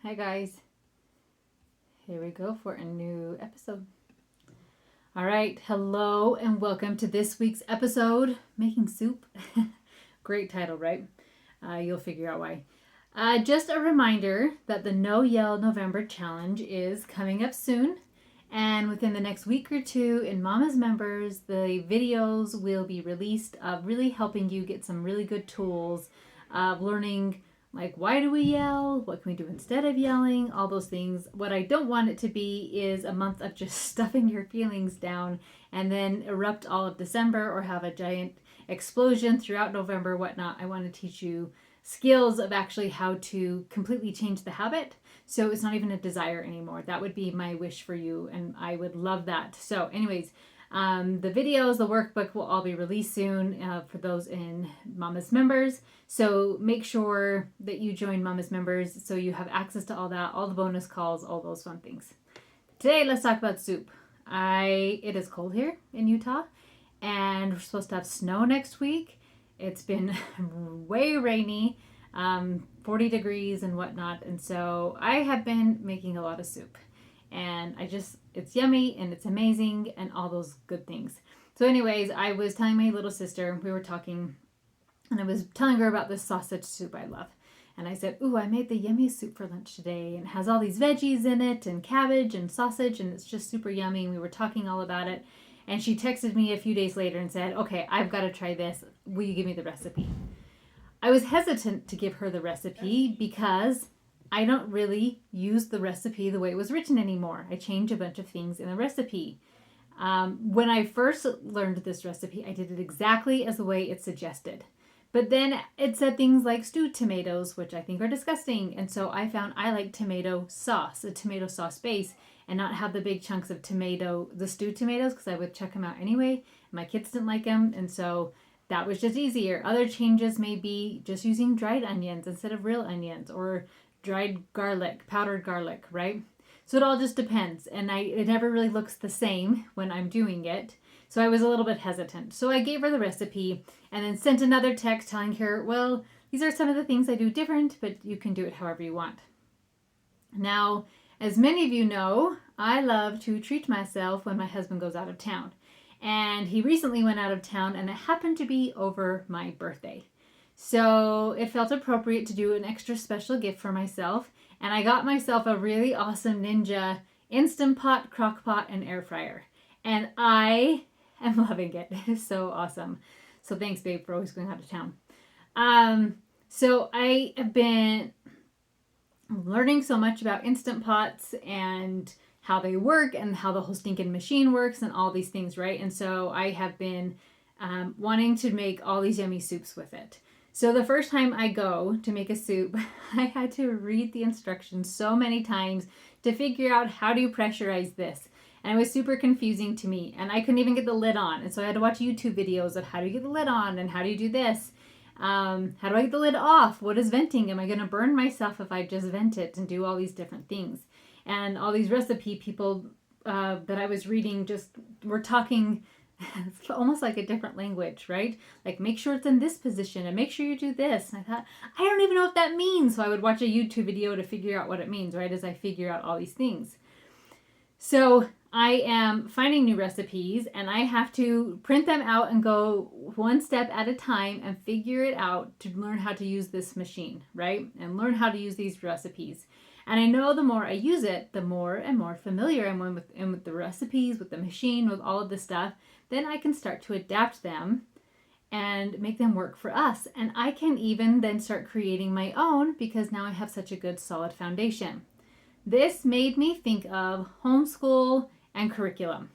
Hi guys. Here we go for a new episode. All right, hello and welcome to this week's episode, Making Soup. Great title, right? You'll figure out why. Just a reminder that the No Yell November challenge is coming up soon. And within the next week or two in Mama's Members, the videos will be released of really helping you get some really good tools of learning, like, why do we yell? What can we do instead of yelling? All those things. What I don't want it to be is a month of just stuffing your feelings down and then erupt all of December or have a giant explosion throughout November, whatnot. I want to teach you skills of actually how to completely change the habit so it's not even a desire anymore. That would be my wish for you, and I would love that. So anyways, the videos, the workbook will all be released soon for those in Mama's Members. So make sure that you join Mama's Members so you have access to all that, all the bonus calls, all those fun things. Today, let's talk about soup. It is cold here in Utah, and we're supposed to have snow next week. It's been way rainy, 40 degrees and whatnot. And so I have been making a lot of soup. And it's yummy and it's amazing and all those good things. So anyways, I was telling my little sister, we were talking, and I was telling her about this sausage soup I love. And I said, ooh, I made the yummiest soup for lunch today. And it has all these veggies in it and cabbage and sausage. And it's just super yummy. And we were talking all about it. And she texted me a few days later and said, okay, I've got to try this. Will you give me the recipe? I was hesitant to give her the recipe because I don't really use the recipe the way it was written anymore. I change a bunch of things in the recipe. When I first learned this recipe, I did it exactly as the way it suggested. But then it said things like stewed tomatoes, which I think are disgusting. And so I found I like tomato sauce, a tomato sauce base, and not have the big chunks of the stewed tomatoes, because I would chuck them out anyway. My kids didn't like them, and so that was just easier. Other changes may be just using dried onions instead of real onions, or dried garlic, powdered garlic, right? So it all just depends, and it never really looks the same when I'm doing it. So I was a little bit hesitant. So I gave her the recipe and then sent another text telling her, well, these are some of the things I do different, but you can do it however you want. Now, as many of you know, I love to treat myself when my husband goes out of town. And he recently went out of town, and it happened to be over my birthday. So it felt appropriate to do an extra special gift for myself. And I got myself a really awesome Ninja Instant Pot, crock pot, and air fryer. And I am loving it. It is so awesome. So thanks, babe, for always going out of town. So I have been learning so much about Instant Pots and how they work and how the whole stinking machine works and all these things, right? And so I have been wanting to make all these yummy soups with it. So the first time I go to make a soup, I had to read the instructions so many times to figure out how do you pressurize this. And it was super confusing to me. And I couldn't even get the lid on. And so I had to watch YouTube videos of how do you get the lid on and how do you do this. How do I get the lid off? What is venting? Am I going to burn myself if I just vent it and do all these different things? And all these recipe people that I was reading just were talking it's almost like a different language, right? Like, make sure it's in this position and make sure you do this. And I thought, I don't even know what that means. So I would watch a YouTube video to figure out what it means, right? As I figure out all these things. So I am finding new recipes and I have to print them out and go one step at a time and figure it out to learn how to use this machine, right? And learn how to use these recipes. And I know the more I use it, the more and more familiar I'm with the recipes, with the machine, with all of this stuff. Then I can start to adapt them and make them work for us. And I can even then start creating my own because now I have such a good solid foundation. This made me think of homeschool and curriculum.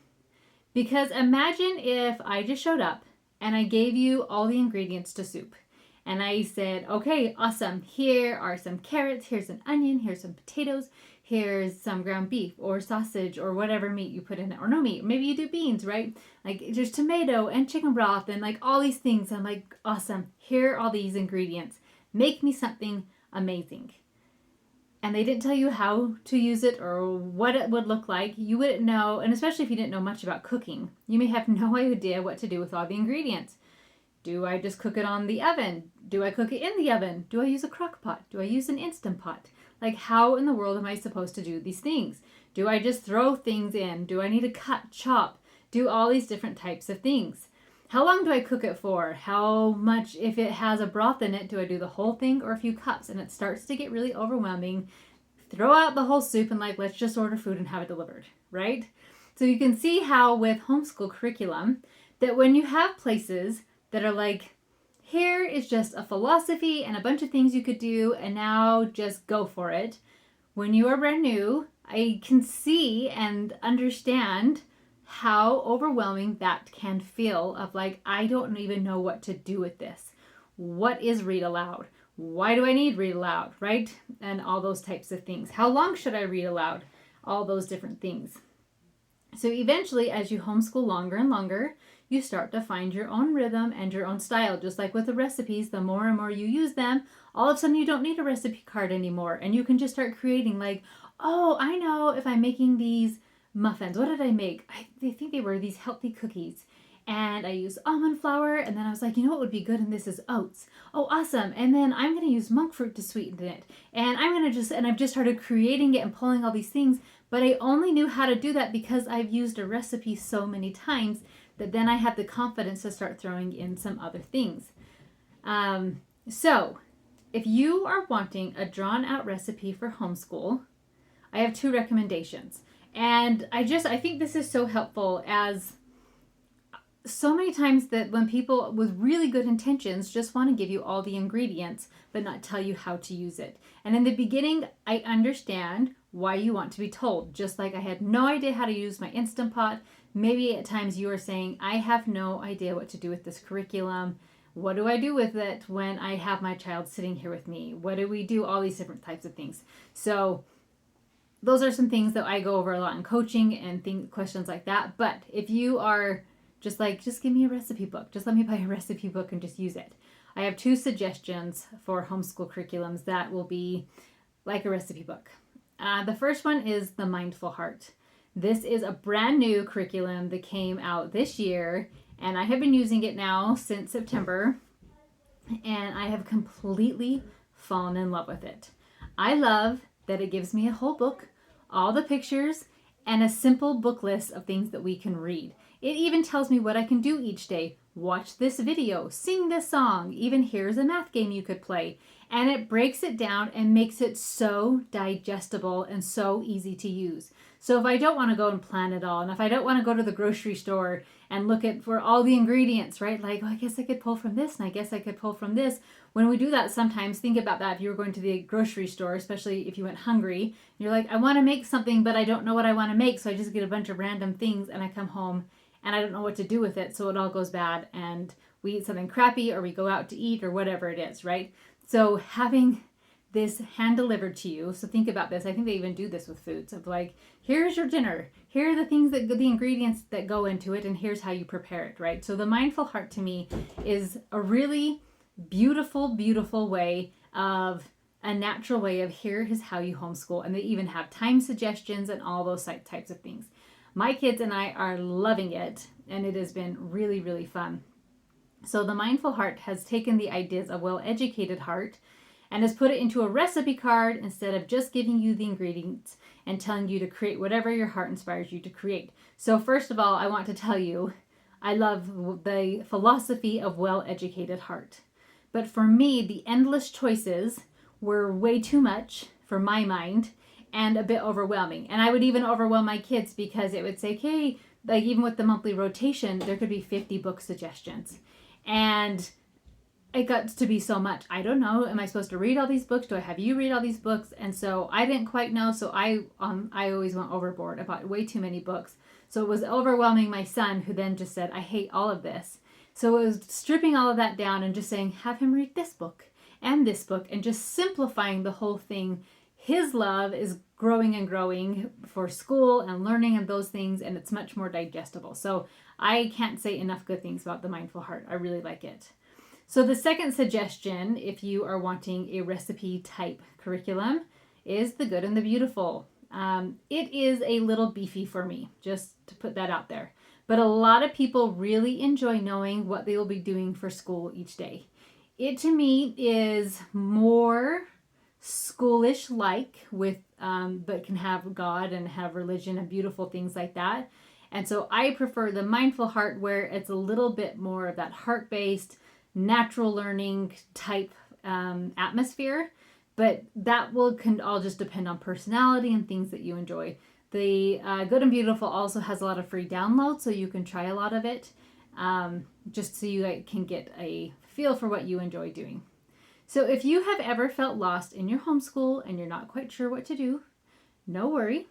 Because imagine if I just showed up and I gave you all the ingredients to soup. And I said, okay, awesome. Here are some carrots. Here's an onion. Here's some potatoes. Here's some ground beef or sausage or whatever meat you put in it. Or no meat. Maybe you do beans, right? Like there's tomato and chicken broth and like all these things. I'm like, awesome. Here are all these ingredients. Make me something amazing. And they didn't tell you how to use it or what it would look like. You wouldn't know. And especially if you didn't know much about cooking, you may have no idea what to do with all the ingredients. Do I just cook it on the oven? Do I cook it in the oven? Do I use a crock pot? Do I use an Instant Pot? Like, how in the world am I supposed to do these things? Do I just throw things in? Do I need to cut, chop, do all these different types of things? How long do I cook it for? How much, if it has a broth in it, do I do the whole thing or a few cups? And it starts to get really overwhelming. Throw out the whole soup and like, let's just order food and have it delivered, right? So you can see how with homeschool curriculum that when you have places that are like, here is just a philosophy and a bunch of things you could do and now just go for it. When you are brand new, I can see and understand how overwhelming that can feel of like, I don't even know what to do with this. What is read aloud? Why do I need read aloud, right? And all those types of things. How long should I read aloud? All those different things. So eventually, as you homeschool longer and longer, you start to find your own rhythm and your own style. Just like with the recipes, the more and more you use them, all of a sudden you don't need a recipe card anymore. And you can just start creating like, oh, I know if I'm making these muffins. What did I make? I think they were these healthy cookies. And I used almond flour, and then I was like, you know what would be good? And this is oats. Oh, awesome. And then I'm going to use monk fruit to sweeten it. And I've just started creating it and pulling all these things. But I only knew how to do that because I've used a recipe so many times that then I had the confidence to start throwing in some other things. So if you are wanting a drawn out recipe for homeschool, I have 2 recommendations. And I think this is so helpful, as so many times that when people with really good intentions just want to give you all the ingredients but not tell you how to use it. And in the beginning, I understand why you want to be told. Just like I had no idea how to use my Instant Pot, maybe at times you are saying, I have no idea what to do with this curriculum. What do I do with it when I have my child sitting here with me? What do we do? All these different types of things. So those are some things that I go over a lot in coaching and questions like that. But if you are just give me a recipe book. Just let me buy a recipe book and just use it. I have 2 suggestions for homeschool curriculums that will be like a recipe book. The first one is the Mindful Heart. This is a brand new curriculum that came out this year, and I have been using it now since September, and I have completely fallen in love with it. I love that it gives me a whole book, all the pictures, and a simple book list of things that we can read. It even tells me what I can do each day. Watch this video, sing this song, even here's a math game you could play. And it breaks it down and makes it so digestible and so easy to use. So if I don't want to go and plan it all, and if I don't want to go to the grocery store and look for all the ingredients, right? Like, oh, I guess I could pull from this, and I guess I could pull from this. When we do that, sometimes think about that. If you were going to the grocery store, especially if you went hungry, you're like, I want to make something, but I don't know what I want to make. So I just get a bunch of random things and I come home and I don't know what to do with it. So it all goes bad and we eat something crappy or we go out to eat or whatever it is, right? So having this hand delivered to you. So think about this. I think they even do this with foods of like, here's your dinner. Here are the things the ingredients that go into it, and here's how you prepare it, right? So the Mindful Heart to me is a really beautiful, beautiful way of a natural way of here is how you homeschool. And they even have time suggestions and all those types of things. My kids and I are loving it, and it has been really, really fun. So the Mindful Heart has taken the ideas of well-educated heart and has put it into a recipe card instead of just giving you the ingredients and telling you to create whatever your heart inspires you to create. So first of all, I want to tell you, I love the philosophy of well-educated heart. But for me, the endless choices were way too much for my mind and a bit overwhelming. And I would even overwhelm my kids because it would say, okay, like even with the monthly rotation, there could be 50 book suggestions. And it got to be so much. I don't know. Am I supposed to read all these books? Do I have you read all these books? And so I didn't quite know. So I always went overboard. I bought way too many books. So it was overwhelming my son, who then just said, I hate all of this. So it was stripping all of that down and just saying, have him read this book and just simplifying the whole thing. His love is growing and growing for school and learning and those things, and it's much more digestible. So I can't say enough good things about the Mindful Heart. I really like it. So the second suggestion, if you are wanting a recipe type curriculum, is The Good and the Beautiful. It is a little beefy for me, just to put that out there. But a lot of people really enjoy knowing what they will be doing for school each day. It to me is more schoolish like with but can have God and have religion and beautiful things like that. And so I prefer the mindful heart, where it's a little bit more of that heart-based natural learning type atmosphere. But that can all just depend on personality and things that you enjoy. The Good and Beautiful also has a lot of free downloads, so you can try a lot of it, just so you can get a feel for what you enjoy doing. So if you have ever felt lost in your homeschool and you're not quite sure what to do, no worry.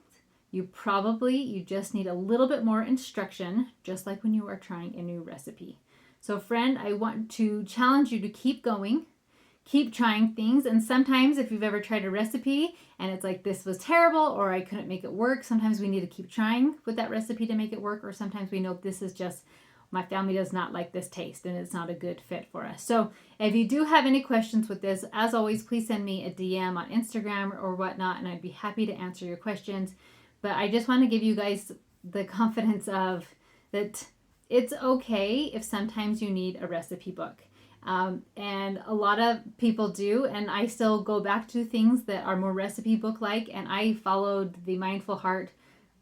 You just need a little bit more instruction, just like when you are trying a new recipe. So friend, I want to challenge you to keep going. Keep trying things. And sometimes if you've ever tried a recipe and it's like, this was terrible, or I couldn't make it work, sometimes we need to keep trying with that recipe to make it work. Or sometimes we know this is just, my family does not like this taste and it's not a good fit for us. So if you do have any questions with this, as always, please send me a DM on Instagram or whatnot, and I'd be happy to answer your questions. But I just want to give you guys the confidence of that it's okay if sometimes you need a recipe book. And a lot of people do, and I still go back to things that are more recipe book like, and I followed the mindful heart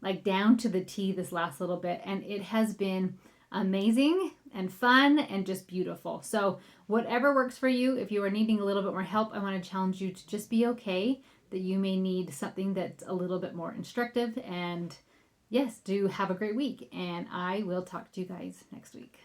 like down to the T this last little bit, and it has been amazing and fun and just beautiful. So whatever works for you, if you are needing a little bit more help, I want to challenge you to just be okay that you may need something that's a little bit more instructive. And yes, do have a great week, and I will talk to you guys next week.